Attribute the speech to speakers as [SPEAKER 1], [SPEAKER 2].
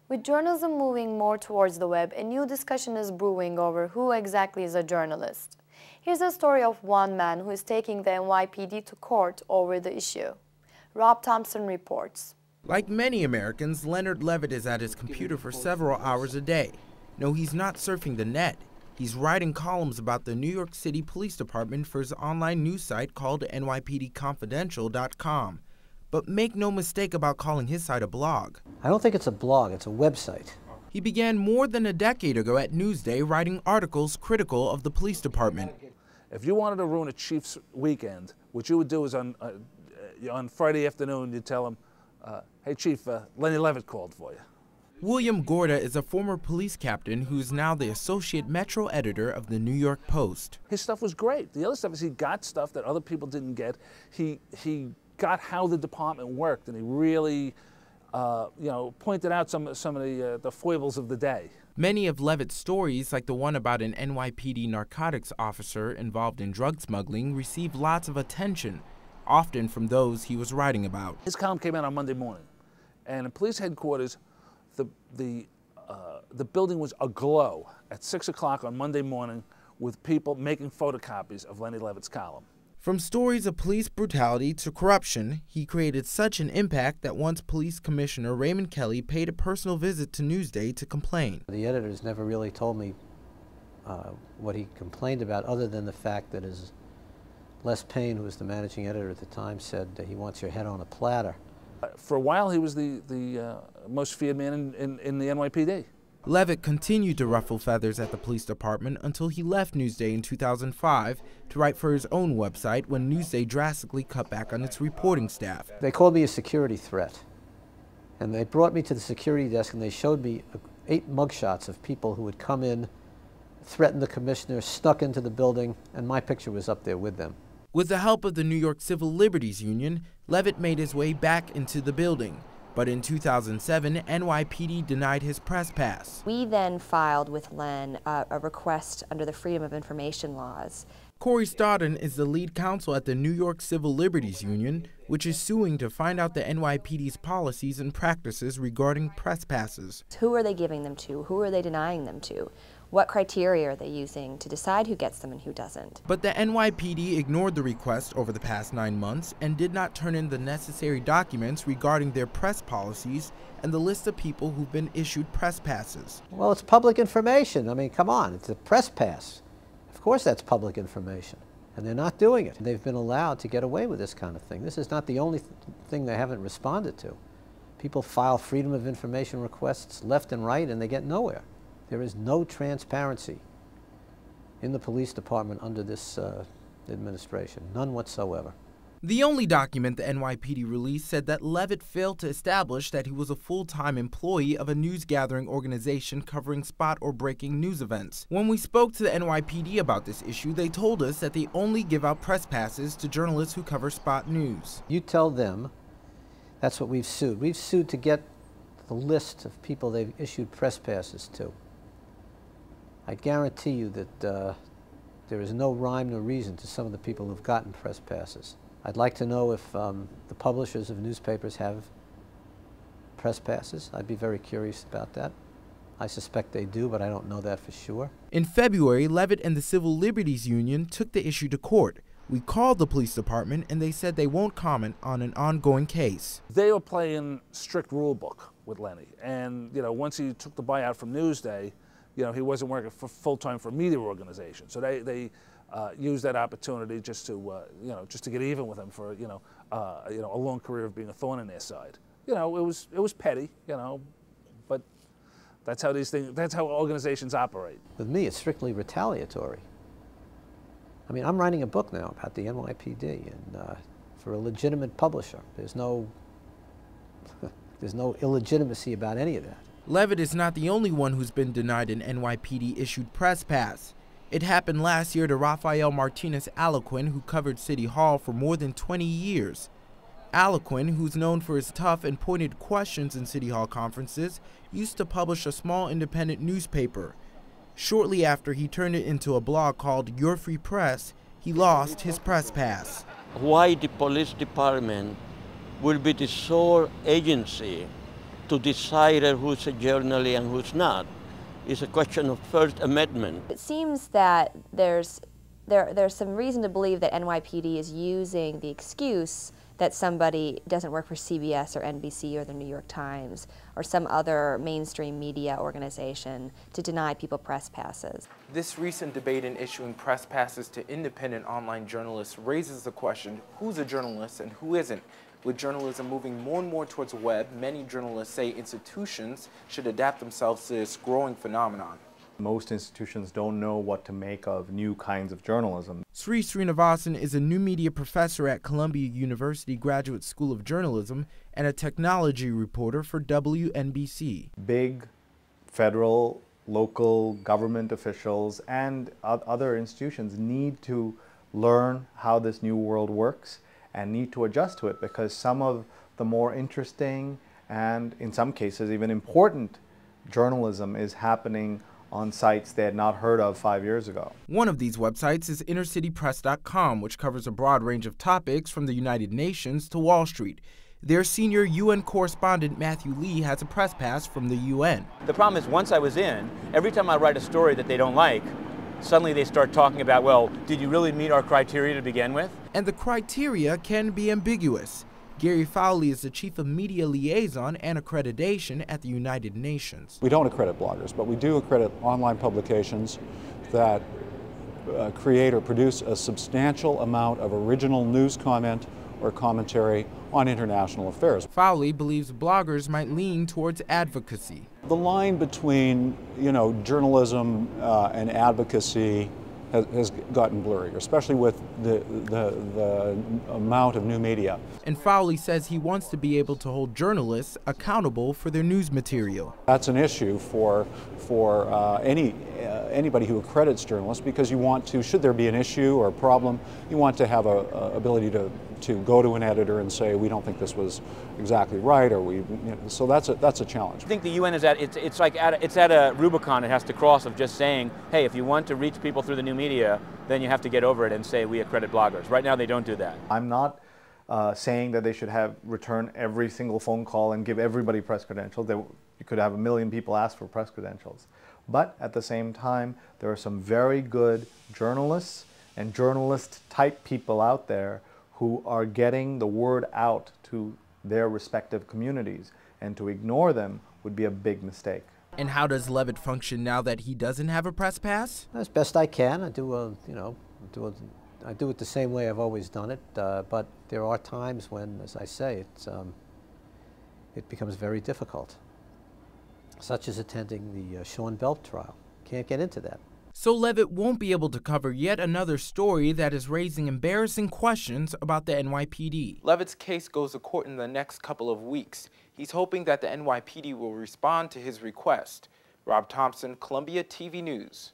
[SPEAKER 1] With journalism moving more towards the web, a new discussion is brewing over who exactly is a journalist. Here's a story of one man who is taking the NYPD to court over the issue. Rob Thompson reports.
[SPEAKER 2] Like many Americans, Leonard Levitt is at his computer for several hours a day. No, he's not surfing the net. He's writing columns about the New York City Police Department for his online news site called NYPDconfidential.com. But make no mistake about calling his site a blog.
[SPEAKER 3] I don't think it's a blog, it's a website.
[SPEAKER 2] He began more than a decade ago at Newsday writing articles critical of the police department.
[SPEAKER 4] If you wanted to ruin a chief's weekend, what you would do is on Friday afternoon, you'd tell him, hey chief, Lenny Levitt called for you.
[SPEAKER 2] William Gorda is a former police captain who is now the associate metro editor of the New York Post.
[SPEAKER 4] His stuff was great. The other stuff is he got stuff that other people didn't get. He got how the department worked, and he really pointed out some of the foibles of the day.
[SPEAKER 2] Many of Levitt's stories, like the one about an NYPD narcotics officer involved in drug smuggling, received lots of attention, often from those he was writing about.
[SPEAKER 4] His column came out on Monday morning, and in police headquarters, the building was aglow at 6 o'clock on Monday morning with people making photocopies of Lenny Levitt's column.
[SPEAKER 2] From stories of police brutality to corruption, he created such an impact that once Police Commissioner Raymond Kelly paid a personal visit to Newsday to complain.
[SPEAKER 3] The editors never really told me what he complained about, other than the fact that his Les Payne, who was the managing editor at the time, said that he wants your head on a platter.
[SPEAKER 4] For a while, he was the most feared man in the NYPD.
[SPEAKER 2] Levitt continued to ruffle feathers at the police department until he left Newsday in 2005 to write for his own website when Newsday drastically cut back on its reporting staff.
[SPEAKER 3] They called me a security threat, and they brought me to the security desk and they showed me 8 mugshots of people who had come in, threatened the commissioner, snuck into the building, and my picture was up there with them.
[SPEAKER 2] With the help of the New York Civil Liberties Union, Levitt made his way back into the building. But in 2007, NYPD denied his press pass.
[SPEAKER 5] We then filed with Len a request under the Freedom of Information laws.
[SPEAKER 2] Corey Stodden is the lead counsel at the New York Civil Liberties Union, which is suing to find out the NYPD's policies and practices regarding press passes.
[SPEAKER 5] Who are they giving them to? Who are they denying them to? What criteria are they using to decide who gets them and who doesn't?
[SPEAKER 2] But the NYPD ignored the request over the past 9 months and did not turn in the necessary documents regarding their press policies and the list of people who've been issued press passes.
[SPEAKER 3] Well, it's public information. I mean, come on, it's a press pass. Of course that's public information, and they're not doing it. They've been allowed to get away with this kind of thing. This is not the only thing they haven't responded to. People file Freedom of Information requests left and right, and they get nowhere. There is no transparency in the police department under this administration, none whatsoever.
[SPEAKER 2] The only document the NYPD released said that Levitt failed to establish that he was a full-time employee of a news-gathering organization covering spot or breaking news events. When we spoke to the NYPD about this issue, they told us that they only give out press passes to journalists who cover spot news.
[SPEAKER 3] You tell them that's what we've sued. We've sued to get the list of people they've issued press passes to. I guarantee you that there is no rhyme nor reason to some of the people who've gotten press passes. I'd like to know if the publishers of newspapers have press passes. I'd be very curious about that. I suspect they do, but I don't know that for sure.
[SPEAKER 2] In February, Levitt and the Civil Liberties Union took the issue to court. We called the police department and they said they won't comment on an ongoing case.
[SPEAKER 4] They were playing strict rule book with Lenny, and once he took the buyout from Newsday, he wasn't working for full-time for a media organization. So they used that opportunity just to get even with him for a long career of being a thorn in their side. It was petty, but that's how that's how organizations operate.
[SPEAKER 3] With me, it's strictly retaliatory. I mean, I'm writing a book now about the NYPD, and for a legitimate publisher, there's no illegitimacy about any of that.
[SPEAKER 2] Levitt is not the only one who's been denied an NYPD-issued press pass. It happened last year to Rafael Martinez Alequin, who covered City Hall for more than 20 years. Alequin, who's known for his tough and pointed questions in City Hall conferences, used to publish a small independent newspaper. Shortly after he turned it into a blog called Your Free Press, he lost his press pass.
[SPEAKER 6] Why the police department will be the sole agency to decide who's a journalist and who's not. It's a question of First Amendment.
[SPEAKER 5] It seems that there's some reason to believe that NYPD is using the excuse that somebody doesn't work for CBS or NBC or the New York Times or some other mainstream media organization to deny people press passes.
[SPEAKER 2] This recent debate in issuing press passes to independent online journalists raises the question, who's a journalist and who isn't? With journalism moving more and more towards the web, many journalists say institutions should adapt themselves to this growing phenomenon.
[SPEAKER 7] Most institutions don't know what to make of new kinds of journalism.
[SPEAKER 2] Sri Srinivasan is a new media professor at Columbia University Graduate School of Journalism and a technology reporter for WNBC.
[SPEAKER 7] Big federal, local government officials and other institutions need to learn how this new world works and need to adjust to it, because some of the more interesting and in some cases even important journalism is happening on sites they had not heard of 5 years ago.
[SPEAKER 2] One of these websites is InnerCityPress.com, which covers a broad range of topics from the United Nations to Wall Street. Their senior UN correspondent Matthew Lee has a press pass from the UN.
[SPEAKER 8] The problem is, once I was in, every time I write a story that they don't like, suddenly they start talking about, well, did you really meet our criteria to begin with?
[SPEAKER 2] And the criteria can be ambiguous. Gary Fowley is the chief of media liaison and accreditation at the United Nations.
[SPEAKER 9] We don't accredit bloggers, but we do accredit online publications that create or produce a substantial amount of original news comment or commentary on international affairs.
[SPEAKER 2] Fowley believes bloggers might lean towards advocacy.
[SPEAKER 9] The line between, journalism and advocacy has gotten blurrier, especially with the amount of new media.
[SPEAKER 2] And Fowley says he wants to be able to hold journalists accountable for their news material.
[SPEAKER 9] That's an issue for anybody who accredits journalists, because you want to, should there be an issue or a problem, you want to have a ability to go to an editor and say, we don't think this was exactly right, or so that's a challenge.
[SPEAKER 8] I think the UN is it's at a Rubicon it has to cross of just saying, hey, if you want to reach people through the new media, then you have to get over it and say we accredit bloggers. Right now they don't do that.
[SPEAKER 7] I'm not saying that they should return every single phone call and give everybody press credentials. You could have 1 million people ask for press credentials. But at the same time, there are some very good journalists and journalist-type people out there who are getting the word out to their respective communities, and to ignore them would be a big mistake.
[SPEAKER 2] And how does Levitt function now that he doesn't have a press pass?
[SPEAKER 3] As best I can. I do it the same way I've always done it, but there are times when, as I say, it becomes very difficult, such as attending the Sean Belk trial. Can't get into that.
[SPEAKER 2] So Levitt won't be able to cover yet another story that is raising embarrassing questions about the NYPD. Levitt's case goes to court in the next couple of weeks. He's hoping that the NYPD will respond to his request. Rob Thompson, Columbia TV News.